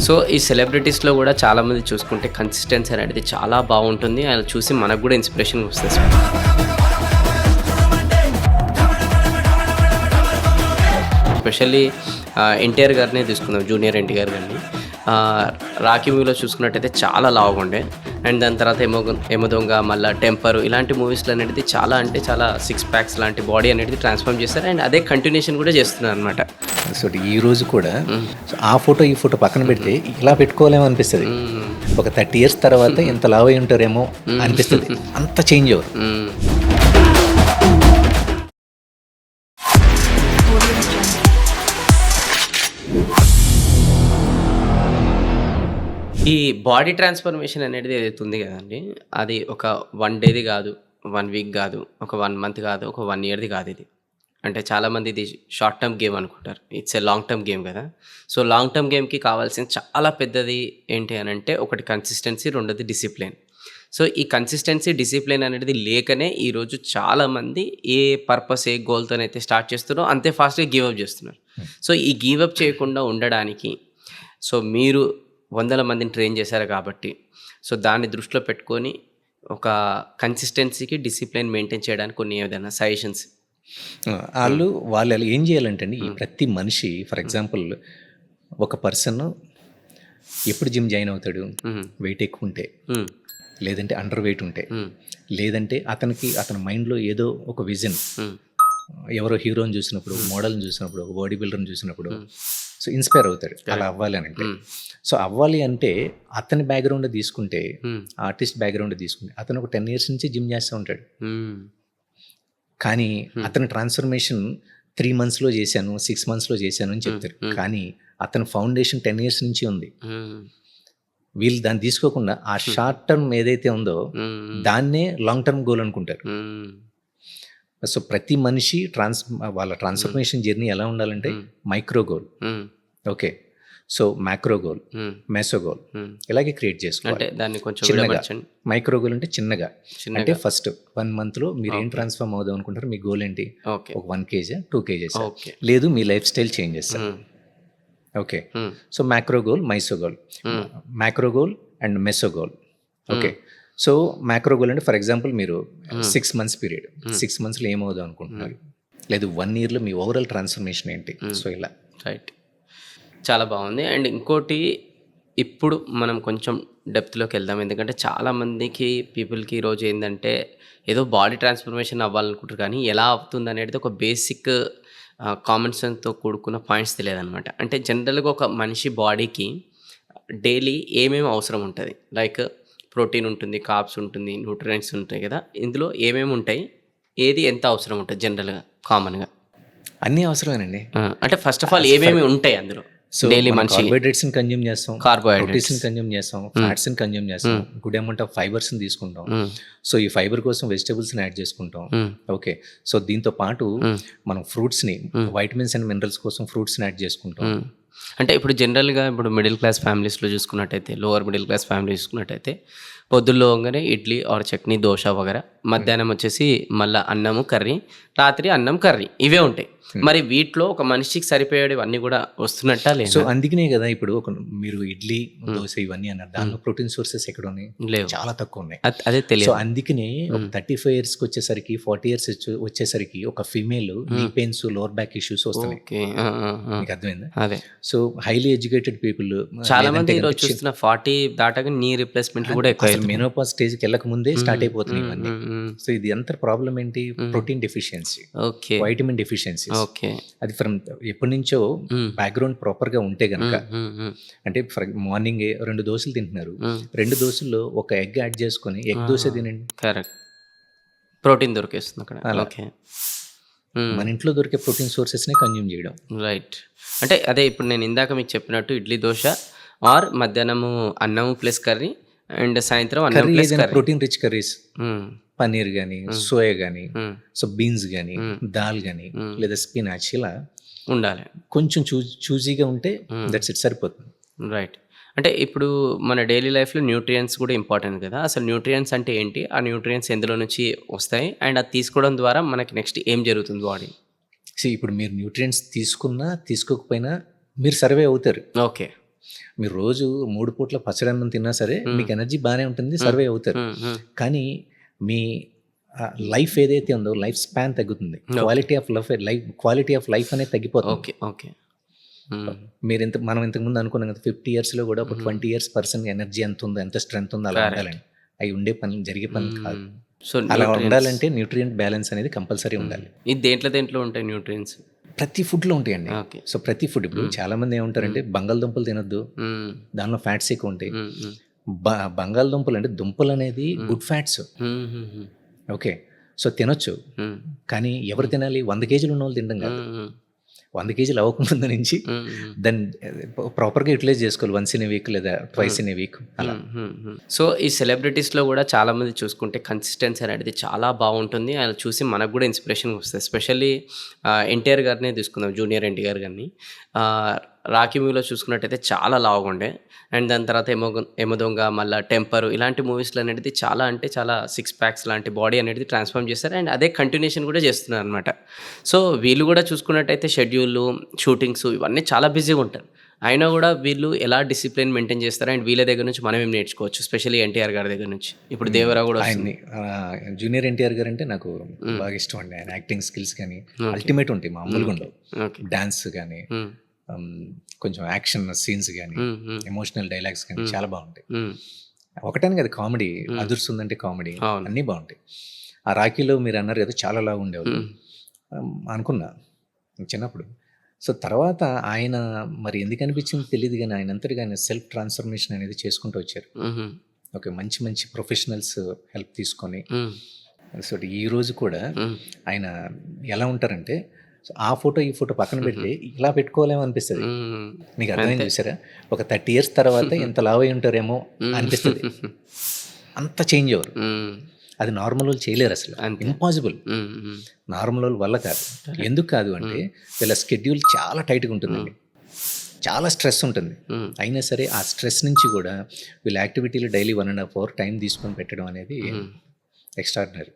So ఈ సెలబ్రిటీస్లో కూడా చాలామంది చూసుకుంటే కన్సిస్టెన్సీ అనేది చాలా బాగుంటుంది. అది చూసి మనకు కూడా ఇన్స్పిరేషన్ వస్తుంది. ఎస్పెషల్లీ ఎన్టీఆర్ గారినే తీసుకుందాం, జూనియర్ ఎన్టీఆర్ గారిని. రాఖీ మూవీలో చూసుకున్నట్టయితే చాలా లావుగా ఉండే, అండ్ దాని తర్వాత ఎమదొంగ, మళ్ళీ టెంపర్, ఇలాంటి మూవీస్లో అనేది చాలా అంటే చాలా సిక్స్ ప్యాక్స్ లాంటి బాడీ అనేది ట్రాన్స్ఫార్మ్ చేస్తారు. అండ్ అదే కంటిన్యూషన్ కూడా చేస్తున్నారు అనమాట. సో ఈ రోజు కూడా ఆ ఫోటో ఈ ఫోటో పక్కన పెడితే ఇలా పెట్టుకోలేమో అనిపిస్తుంది. ఒక 30 years తర్వాత ఎంత లావ్ అయి ఉంటారేమో అనిపిస్తుంది. అంత చేంజ్ అవ్వరు. ఈ బాడీ ట్రాన్స్ఫర్మేషన్ అనేది ఏదైతే ఉంది కదండి, అది ఒక 1 day కాదు, 1 week కాదు, ఒక 1 month కాదు, ఒక 1 year కాదు. ఇది అంటే చాలామంది ఇది షార్ట్ టర్మ్ గేమ్ అనుకుంటారు. It's a long term game కదా. సో లాంగ్ టర్మ్ గేమ్కి కావాల్సిన చాలా పెద్దది ఏంటి అని అంటే, ఒకటి కన్సిస్టెన్సీ, రెండోది డిసిప్లిన్. సో ఈ కన్సిస్టెన్సీ, డిసిప్లిన్ అనేది లేకనే ఈరోజు చాలామంది ఏ పర్పస్, ఏ గోల్తోనైతే స్టార్ట్ చేస్తున్నారో అంతే ఫాస్ట్గా గివప్ చేస్తున్నారు. సో ఈ గివప్ చేయకుండా ఉండడానికి సో మీరు 100 మందిని ట్రైన్ చేశారు కాబట్టి, సో దాన్ని దృష్టిలో పెట్టుకొని ఒక కన్సిస్టెన్సీకి, డిసిప్లిన్ మెయింటైన్ చేయడానికి కొన్ని ఏదైనా సజెషన్స్? వాళ్ళు ఏం చేయాలంటే అండి, ఈ ప్రతి మనిషి ఫర్ ఎగ్జాంపుల్ ఒక పర్సన్ ఎప్పుడు జిమ్ జాయిన్ అవుతాడు? వెయిట్ ఎక్కువ ఉంటే, లేదంటే అండర్ వెయిట్ ఉంటే, లేదంటే అతని మైండ్లో ఏదో ఒక విజన్, ఎవరో హీరోని చూసినప్పుడు, మోడల్ని చూసినప్పుడు, ఒక బాడీ బిల్డర్ని చూసినప్పుడు సో ఇన్స్పైర్ అవుతాడు అలా అవ్వాలి అని అంటే. సో అవ్వాలి అంటే అతని బ్యాక్గ్రౌండ్ తీసుకుంటే, ఆర్టిస్ట్ బ్యాక్గ్రౌండ్ తీసుకుంటే, అతను ఒక 10 years నుంచి జిమ్ చేస్తూ ఉంటాడు. కానీ అతని ట్రాన్స్ఫర్మేషన్ 3 monthsలో చేశాను, 6 monthsలో చేశాను అని చెప్తారు. కానీ అతని ఫౌండేషన్ 10 years నుంచి ఉంది. వీళ్ళు దాన్ని తీసుకోకుండా ఆ షార్ట్ టర్మ్ ఏదైతే ఉందో దాన్నే లాంగ్ టర్మ్ గోల్ అనుకుంటారు. సో ప్రతి మనిషి వాళ్ళ ట్రాన్స్ఫర్మేషన్ జర్నీ ఎలా ఉండాలంటే, micro goal, okay, so macro goal, meso goal, ఇలాగే క్రియేట్ చేసుకోవాలి. దాన్ని కొంచెం చిన్నగా, మైక్రో గోల్ అంటే చిన్నగా, అంటే ఫస్ట్ 1 monthలో మీరు ఏం ట్రాన్స్ఫార్మ్ అవుదాం అనుకుంటారు? మీ గోల్ ఏంటి? ఒక 1 kg, 2 kgs, లేదు మీ లైఫ్ స్టైల్ చేంజ్ చేస్తారు. Okay, so macro goal, Mysore goal, macro goal and meso goal. Okay, so macro goal అంటే ఫర్ ఎగ్జాంపుల్ మీరు 6 months పీరియడ్, 6 monthsలో ఏమవుదాం అనుకుంటున్నారు, లేదు 1 yearలో మీ ఓవరాల్ ట్రాన్స్ఫర్మేషన్ ఏంటి. సో ఇలా రైట్, చాలా బాగుంది. అండ్ ఇంకోటి, ఇప్పుడు మనం కొంచెం డెప్త్లోకి వెళ్దాం. ఎందుకంటే చాలామందికి పీపుల్కి ఈరోజు ఏంటంటే, ఏదో బాడీ ట్రాన్స్ఫర్మేషన్ అవ్వాలనుకుంటారు, కానీ ఎలా అవుతుంది అనేది ఒక బేసిక్ కామన్ సెన్స్తో కూడుకున్న పాయింట్స్ తెలియదనమాట. అంటే జనరల్గా ఒక మనిషి బాడీకి డైలీ ఏమేమి అవసరం ఉంటుంది, లైక్ ప్రోటీన్ ఉంటుంది, కార్బ్స్ ఉంటుంది, న్యూట్రియంట్స్ ఉంటాయి కదా. ఇందులో ఏమేమి ఉంటాయి, ఏది ఎంత అవసరం ఉంటుంది జనరల్గా కామన్గా? అన్నీ అవసరమేనండి. అంటే ఫస్ట్ ఆఫ్ ఆల్ ఏమేమి ఉంటాయి అందులో? సో డైలీ మనిషి కార్బోహైడ్రేట్స్ని కన్జ్యూమ్ చేస్తాం, కార్బోహైడ్రేట్స్ కన్జ్యూమ్ చేస్తాం, ఫ్యాట్స్ని కన్జ్యూమ్ చేస్తాం, గుడ్ అమౌంట్ ఆఫ్ ఫైబర్స్ని తీసుకుంటాం. సో ఈ ఫైబర్ కోసం వెజిటబుల్స్ని యాడ్ చేసుకుంటాం. ఓకే, సో దీంతో పాటు మనం ఫ్రూట్స్ని, వైటమిన్స్ అండ్ మినరల్స్ కోసం ఫ్రూట్స్ని యాడ్ చేసుకుంటాం. అంటే ఇప్పుడు జనరల్గా ఇప్పుడు మిడిల్ క్లాస్ ఫ్యామిలీస్లో చూసుకున్నట్టయితే, లోవర్ మిడిల్ క్లాస్ ఫ్యామిలీ చూసుకున్నట్టయితే, పొద్దుల్లో వంగనే ఇడ్లీ ఆర్ చట్నీ, దోశ వగర, మధ్యాహ్నం వచ్చేసి మళ్ళీ అన్నము కర్రీ, రాత్రి అన్నం కర్రీ, ఇవే ఉంటాయి. మరి వీటిలో ఒక మనిషికి సరిపోయేవన్నీ కూడా వస్తున్నట్టా లేదు? సో అందుకనే కదా ఇప్పుడు మీరు ఇడ్లీ, దోశ ఇవన్నీ అన్నారు, దానిలో ప్రోటీన్ సోర్సెస్ ఎక్కడ ఉన్నాయి? లేవు, చాలా తక్కువ ఉన్నాయి. అదే తెలియదు. సో అందుకనే ఒక 35 yearsకి వచ్చేసరికి, 40 years వచ్చేసరికి ఒక ఫీమేల్ నీ పెయిన్స్, లోవర్ బ్యాక్ ఇష్యూస్ వస్తున్నాయి. మీకు అర్థమైందా? అదే. సో హైలీ ఎడ్యుకేటెడ్ పీపుల్ చాలా మంది ఈరోజు చూస్తున్న 40 దాటాక నీ రిప్లేస్మెంట్ కూడా ఎక్కువ, మెనోపాజ్ స్టేజ్కి వెళ్ళక ముందే స్టార్ట్ అయిపోతున్నాయి ఇవన్నీ. సో ఇది అంత ప్రాబ్లం ఏంటి? Protein deficiency, vitamin deficiency. Okay, అది ఫ్రమ్ ఎప్పటి నుంచో బ్యాక్గ్రౌండ్ ప్రాపర్గా ఉంటే కనుక, అంటే మార్నింగ్ 2 దోశలు తింటున్నారు, 2 దోశల్లో ఒక ఎగ్ యాడ్ చేసుకొని ఎగ్ దోశ తినండి, కరెక్ట్, ప్రోటీన్ దొరికేస్తుంది అక్కడ. ఓకే, మన ఇంట్లో దొరికే ప్రోటీన్ సోర్సెస్నే కన్జ్యూమ్ చేయడం. రైట్. అంటే అదే ఇప్పుడు నేను ఇందాక మీకు చెప్పినట్టు ఇడ్లీ, దోశ ఆర్ మధ్యాహ్నము అన్నము ప్లస్ కర్రీ, అండ్ సాయంత్రం అన్నం plus curry, protein rich curries, paneer కానీ, సోయా కానీ, సో బీన్స్ కానీ, దాల్ కానీ, లేదా స్పినాచ్, ఇలా ఉండాలి. కొంచెం చూజీగా ఉంటే దట్స్ ఇట్, సరిపోతుంది. రైట్. అంటే ఇప్పుడు మన డైలీ లైఫ్లో న్యూట్రియంట్స్ కూడా ఇంపార్టెంట్ కదా. అసలు న్యూట్రియంట్స్ అంటే ఏంటి, ఆ న్యూట్రియంట్స్ ఎందులో నుంచి వస్తాయి, అండ్ అది తీసుకోవడం ద్వారా మనకి నెక్స్ట్ ఏం జరుగుతుంది బాడీ? ఇప్పుడు మీరు న్యూట్రియంట్స్ తీసుకున్నా తీసుకోకపోయినా మీరు సర్వే అవుతారు. ఓకే, మీరు రోజు 3 పూట్ల పచ్చడన్నం తిన్నా సరే మీకు ఎనర్జీ బాగానే ఉంటుంది, సర్వే అవుతారు. కానీ మీ లైఫ్ ఏదైతే ఉందో లైఫ్ స్పాన్ తగ్గుతుంది, క్వాలిటీ ఆఫ్ లైఫ్ అనేది తగ్గిపోతుంది. ఓకే. ఓకే. మనం ఇంతకుముందు అనుకున్నాం కదా 50 ఇయర్స్లో కూడా ఒక 20 ఇయర్స్ పర్సన్ ఎనర్జీ ఎంత ఉందో, ఎంత స్ట్రెంత్ ఉందో అలా ఉండాలని. అవి ఉండే పని, జరిగే పని కాదు. సో అలా ఉండాలంటే న్యూట్రియంట్ బ్యాలెన్స్ అనేది కంపల్సరీ ఉండాలి. ఇది దేంట్లో ఉంటాయి న్యూట్రియన్స్? ప్రతి ఫుడ్లో ఉంటాయండి. ఓకే. సో ప్రతి ఫుడ్, ఇప్పుడు చాలా మంది ఏమంటారంటే బంగాళదుంపలు తినొద్దు, దానిలో ఫ్యాట్స్ ఎక్కువ ఉంటాయి. బంగాళదుంపలు అంటే దుంపలు అనేది గుడ్ ఫ్యాట్స్. ఓకే, సో తినొచ్చు. కానీ ఎవరు తినాలి? 100 కేజీలు ఉన్న వాళ్ళు తినడం కాదు. 100 కేజీలు అవ్వకముందు నుంచి దాన్ని ప్రాపర్గా యూటిలైజ్ చేసుకోవాలి. వన్స్ ఇన్ ఏ వీక్ లేదా ట్వైస్ ఇన్ ఏ వీక్ అలా. సో ఈ సెలబ్రిటీస్లో కూడా చాలామంది చూసుకుంటే కన్సిస్టెన్సీ అనేది చాలా బాగుంటుంది. అలా చూసి మనకు కూడా ఇన్స్పిరేషన్ వస్తుంది. ఎస్పెషల్లీ ఎన్టీఆర్ గారినే తీసుకుందాం, జూనియర్ ఎన్టీఆర్ గారిని. రాఖీ మూవీలో చూసుకున్నట్టయితే చాలా లావుగా ఉండే, అండ్ దాని తర్వాత ఎమదొంగ, మళ్ళీ టెంపర్, ఇలాంటి మూవీస్లో అనేది చాలా అంటే చాలా 6 ప్యాక్స్ లాంటి బాడీ అనేది ట్రాన్స్ఫార్మ్ చేస్తారు. అండ్ అదే కంటిన్యూషన్ కూడా చేస్తున్నారు అనమాట. సో వీళ్ళు కూడా చూసుకున్నట్టయితే షెడ్యూల్, షూటింగ్స్ ఇవన్నీ చాలా బిజీగా ఉంటారు. అయినా కూడా వీళ్ళు ఎలా డిసిప్లిన్ మెయింటైన్ చేస్తారు, అండ్ వీళ్ళ దగ్గర నుంచి మనం ఏం నేర్చుకోవచ్చు, స్పెషల్లీ ఎన్టీఆర్ గారి దగ్గర నుంచి. ఇప్పుడు దేవరా కూడా ఆయన్ని, జూనియర్ ఎన్టీఆర్ గారు అంటే నాకు బాగా ఇష్టం అండి. ఆయన యాక్టింగ్ స్కిల్స్ కానీ అల్టిమేట్ ఉంటాయి, మామూలుగా ఉండవు. డాన్స్ కానీ, కొంచెం యాక్షన్ సీన్స్ కానీ, ఎమోషనల్ డైలాగ్స్ కానీ చాలా బాగుంటాయి. ఒకటానికి అది కామెడీ, అదుర్స్తుందంటే కామెడీ, అన్నీ బాగుంటాయి. ఆ రాఖీలో మీరు అన్నారు కదా చాలా లాగా ఉండేవాళ్ళు అనుకున్నా చిన్నప్పుడు. సో తర్వాత ఆయన మరి ఎందుకు అనిపించింది తెలియదు, కానీ ఆయన అంతటిగా ఆయన సెల్ఫ్ ట్రాన్స్ఫర్మేషన్ అనేది చేసుకుంటూ వచ్చారు. ఓకే, మంచి మంచి ప్రొఫెషనల్స్ హెల్ప్ తీసుకొని. సో ఈ రోజు కూడా ఆయన ఎలా ఉంటారంటే, ఆ ఫోటో ఈ ఫోటో పక్కన పెట్టి ఇలా పెట్టుకోలేమో అనిపిస్తుంది. మీకు అర్థమైంది చూసారా? ఒక 30 ఇయర్స్ తర్వాత ఎంత లావ్ అయి ఉంటారేమో అనిపిస్తుంది. అంత చేంజ్ అవ్వరు. అది నార్మల్ వాళ్ళు చేయలేరు, అసలు ఇంపాసిబుల్. నార్మల్ వాళ్ళ వల్ల కాదు. ఎందుకు కాదు అంటే వీళ్ళ స్కెడ్యూల్ చాలా టైట్గా ఉంటుందండి, చాలా స్ట్రెస్ ఉంటుంది. అయినా సరే ఆ స్ట్రెస్ నుంచి కూడా వీళ్ళ యాక్టివిటీలు డైలీ 1.5 hour టైం తీసుకొని పెట్టడం అనేది ఎక్స్ట్రాడినరీ.